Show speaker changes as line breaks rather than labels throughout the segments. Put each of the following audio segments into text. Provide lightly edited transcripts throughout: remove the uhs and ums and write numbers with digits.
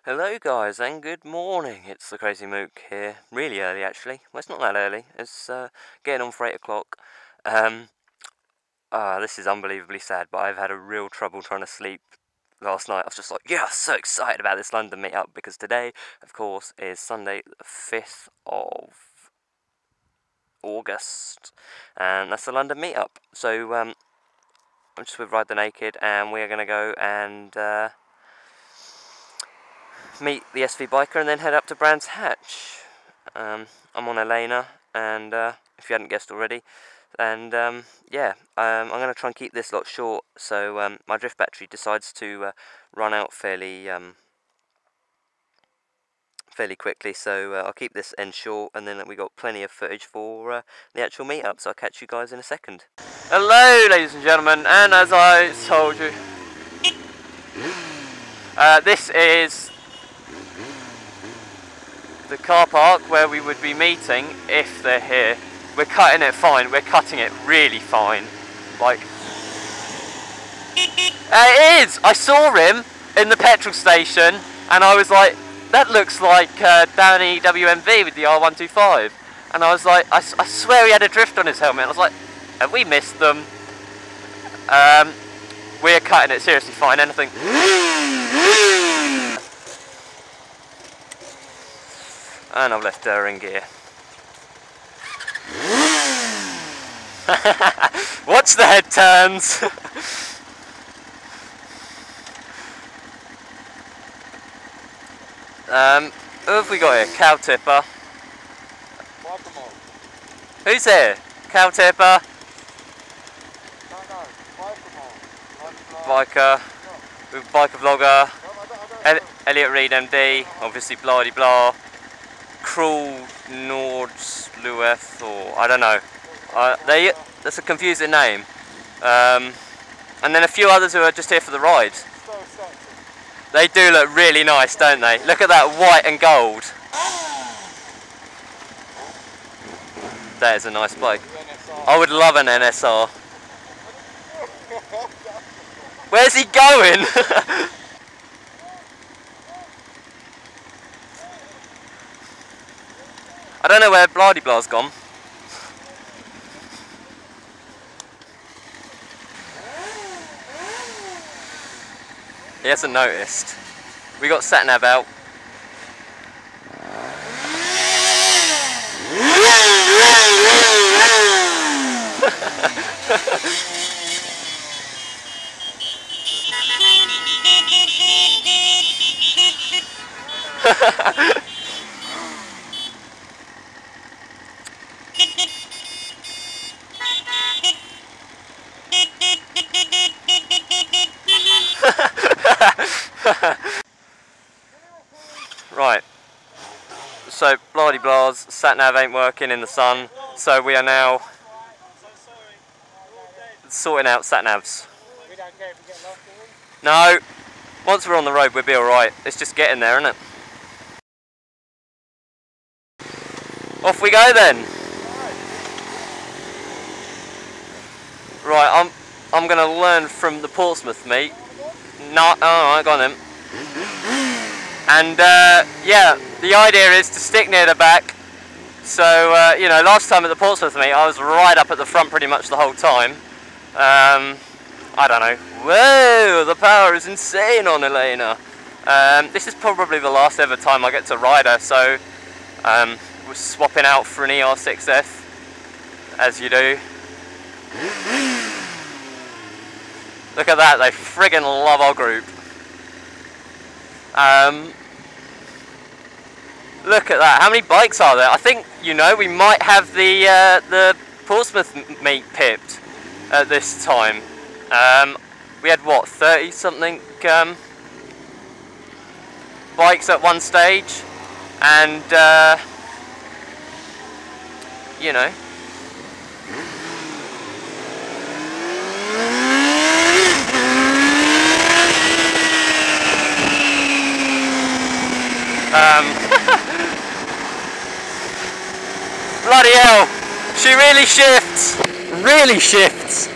Hello guys and good morning, it's the Crazy Mook here, really early actually, well it's not that early, it's getting on for 8 o'clock. This is unbelievably sad, but I've had a real trouble trying to sleep last night. I was just like, yeah, so excited about this London meetup, because today, of course, is Sunday the 5th of August, and that's the London meetup. So I'm just with RideTheNaked, and we're going to go and meet the TheSvBiker and then head up to Brands Hatch. I'm on Elena, and if you hadn't guessed already, and yeah, I'm going to try and keep this lot short, so my drift battery decides to run out fairly quickly, so I'll keep this end short, and then we got plenty of footage for the actual meetup, so I'll catch you guys in a second. Hello ladies and gentlemen, and as I told you, this is the car park where we would be meeting if they're here. We're cutting it fine, we're cutting it really fine. Like, it is! I saw him in the petrol station and I was like, that looks like Dannywmv with the R125. And I was like, I swear he had a drift on his helmet. I was like, have we missed them? We're cutting it seriously fine, anything. And I've left her in gear. Watch the head turns! Who have we got here? Cow tipper. Who's here? Cow tipper. Biker. TheBikerVlogger. ElliotReidMD. Obviously blah de blah. Cruellordsoth, or I don't know. That's a confusing name. And then a few others who are just here for the ride. They do look really nice, don't they? Look at that white and gold. That is a nice bike. I would love an NSR. Where's he going? I don't know where Blah de Blah's gone. He hasn't noticed. We got sat-nav out. Right, so blah de blah's sat-nav ain't working in the sun, so we are now sorting out sat-navs.
We don't care if we get lost, do we?
No, once we're on the road we'll be alright, it's just getting there, isn't it? Off we go then! Right, I'm going to learn from the Portsmouth meet. No, alright, go on then. And yeah, the idea is to stick near the back. So, you know, last time at the Portsmouth meet I was right up at the front pretty much the whole time. I don't know. Whoa, the power is insane on Elena. This is probably the last ever time I get to ride her, so we're swapping out for an ER6F, as you do. Look at that, they friggin' love our group. Look at that, how many bikes are there? I think, you know, we might have the Portsmouth meet pipped at this time. We had what, 30 something bikes at one stage, and you know, bloody hell, she really shifts, really shifts.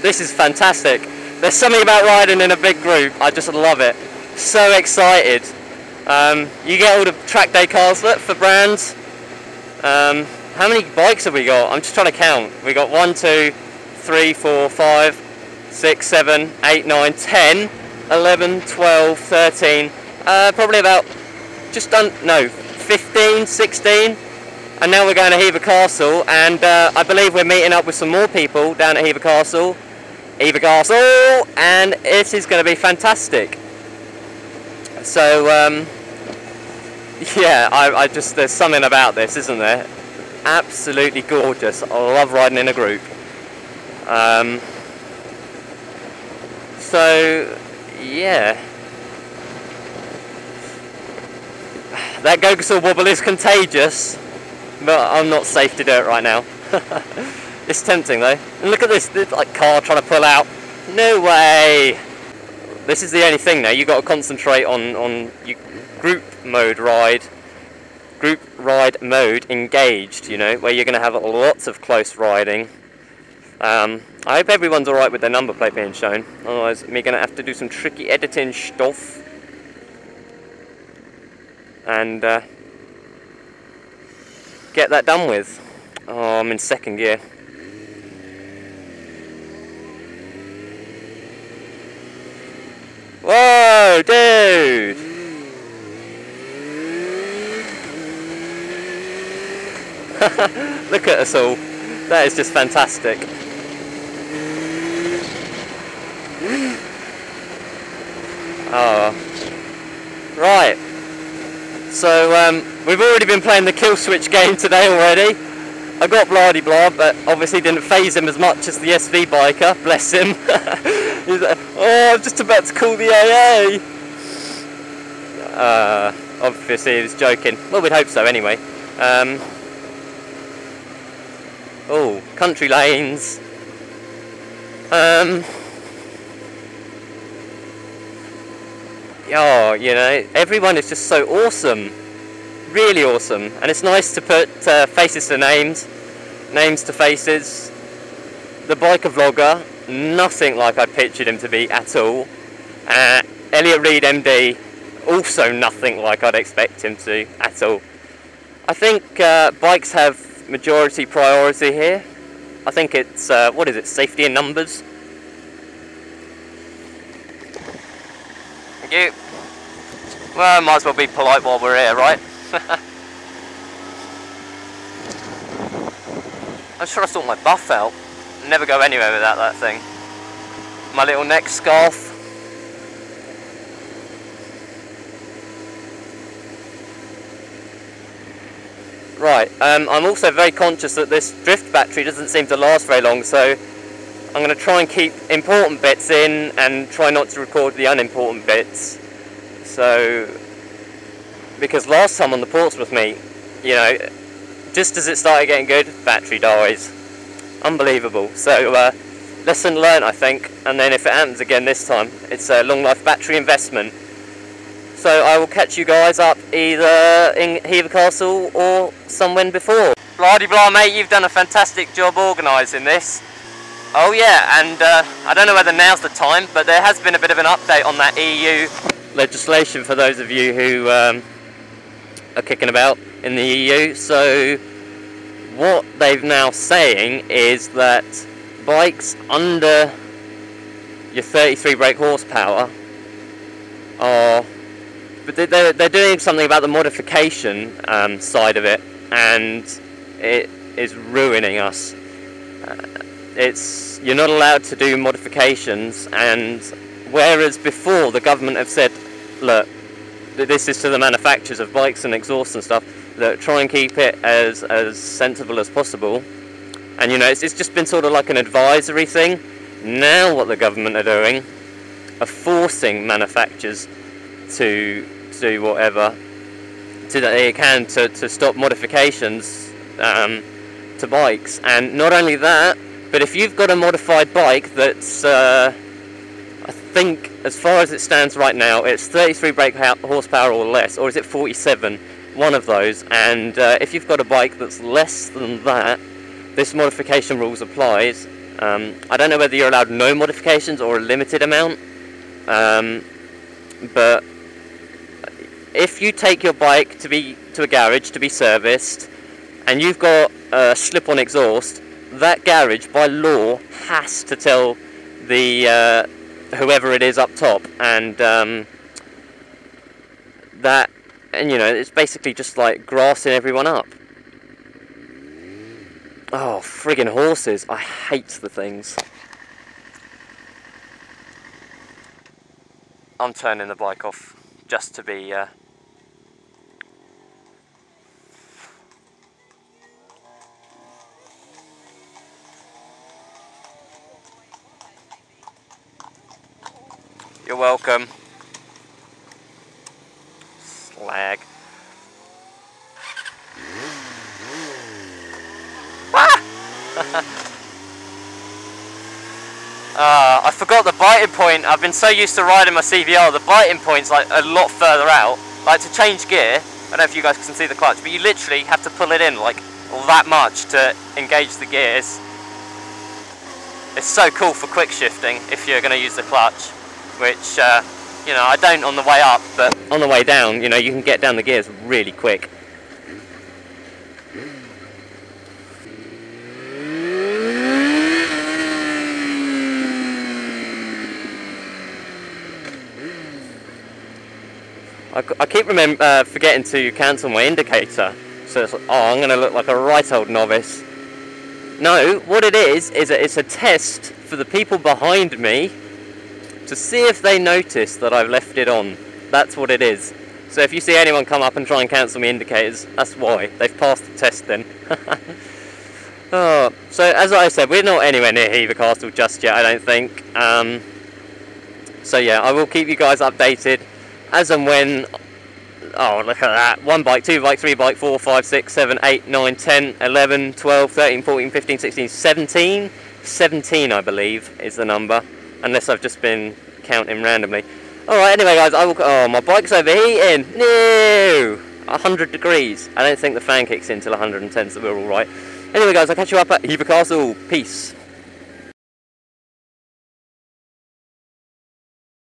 This is fantastic. There's something about riding in a big group, I just love it. So excited. You get all the track day cars for brands. How many bikes have we got? I'm just trying to count. We got 1, 2, 3, 4, 5, 6, 7, 8, 9, 10, 11, 12, 13, probably about just 15, 16. And now we're going to Hever Castle, and I believe we're meeting up with some more people down at Hever Castle, and it is going to be fantastic. So yeah, I just, there's something about this, isn't there? Absolutely gorgeous. I love riding in a group. So yeah, that go-go wobble is contagious, but I'm not safe to do it right now. It's tempting though. And look at this like car trying to pull out. No way. This is the only thing now. You've got to concentrate on your group ride mode engaged. You know, where you're going to have lots of close riding. I hope everyone's alright with their number plate being shown. Otherwise, we're going to have to do some tricky editing stuff. And get that done with. Oh, I'm in second gear. Whoa, dude! Look at us all. That is just fantastic. Oh. Right. So, we've already been playing the kill switch game today already. I got blah blah, but obviously didn't phase him as much as the TheSvBiker, bless him. He's like, oh, I'm just about to call the AA. Obviously he was joking. Well, we'd hope so anyway. Oh, country lanes. Oh, you know, everyone is just so awesome. Really awesome. And it's nice to put faces to names, names to faces. TheBikerVlogger, nothing like I pictured him to be at all. ElliotReidMD, also nothing like I'd expect him to at all. I think bikes have majority priority here. I think it's, what is it, safety in numbers? Thank you. Well, might as well be polite while we're here, right? I'm sure I sort my buff out. Never go anywhere without that thing. My little neck scarf. Right, I'm also very conscious that this drift battery doesn't seem to last very long, so I'm going to try and keep important bits in and try not to record the unimportant bits. So, because last time on the Portsmouth meet, you know, just as it started getting good, battery dies. Unbelievable. So, lesson learned, I think, and then if it happens again this time, it's a long life battery investment. So I will catch you guys up either in Hever Castle or somewhere before. Blah-de-blah, mate, you've done a fantastic job organising this. Oh yeah, and I don't know whether now's the time, but there has been a bit of an update on that EU legislation for those of you who are kicking about in the EU. So what they've now saying is that bikes under your 33 brake horsepower are, but they're doing something about the modification side of it, and it is ruining us. You're not allowed to do modifications, and whereas before the government have said, look, this is to the manufacturers of bikes and exhausts and stuff, that try and keep it as sensible as possible, and you know, it's just been sort of like an advisory thing. Now what the government are doing are forcing manufacturers to do whatever they can to stop modifications to bikes. And not only that, but if you've got a modified bike that's I think as far as it stands right now it's 33 brake horsepower or less, or is it 47, one of those, and if you've got a bike that's less than that, this modification rules applies, I don't know whether you're allowed no modifications or a limited amount, but if you take your bike to a garage to be serviced and you've got a slip-on exhaust, that garage by law has to tell the whoever it is up top, and you know, it's basically just like grassing everyone up. Oh, friggin' horses, I hate the things. I'm turning the bike off just to be You're welcome. Slag. I forgot the biting point. I've been so used to riding my CVR, the biting point's like a lot further out. Like to change gear, I don't know if you guys can see the clutch, but you literally have to pull it in like that much to engage the gears. It's so cool for quick shifting if you're going to use the clutch, which you know, I don't on the way up, but on the way down, you know, you can get down the gears really quick. I keep forgetting to cancel my indicator, so it's like, oh, I'm going to look like a right old novice. No, what it is it's a test for the people behind me to see if they notice that I've left it on. That's what it is. So if you see anyone come up and try and cancel my indicators, that's why. They've passed the test then. Oh, so as I said, we're not anywhere near Hever Castle just yet, I don't think. So yeah, I will keep you guys updated as and when. Oh, look at that. 1 bike, 2 bike, 3 bike, 4, 5, 6, 7, 8, 9, 10, 11, 12, 13, 14, 15, 16, 17. 17, I believe, is the number. Unless I've just been counting randomly. Alright, anyway guys, oh, my bike's overheating. No! 100 degrees. I don't think the fan kicks in till 110, so we're alright. Anyway guys, I'll catch you up at Hever Castle. Peace.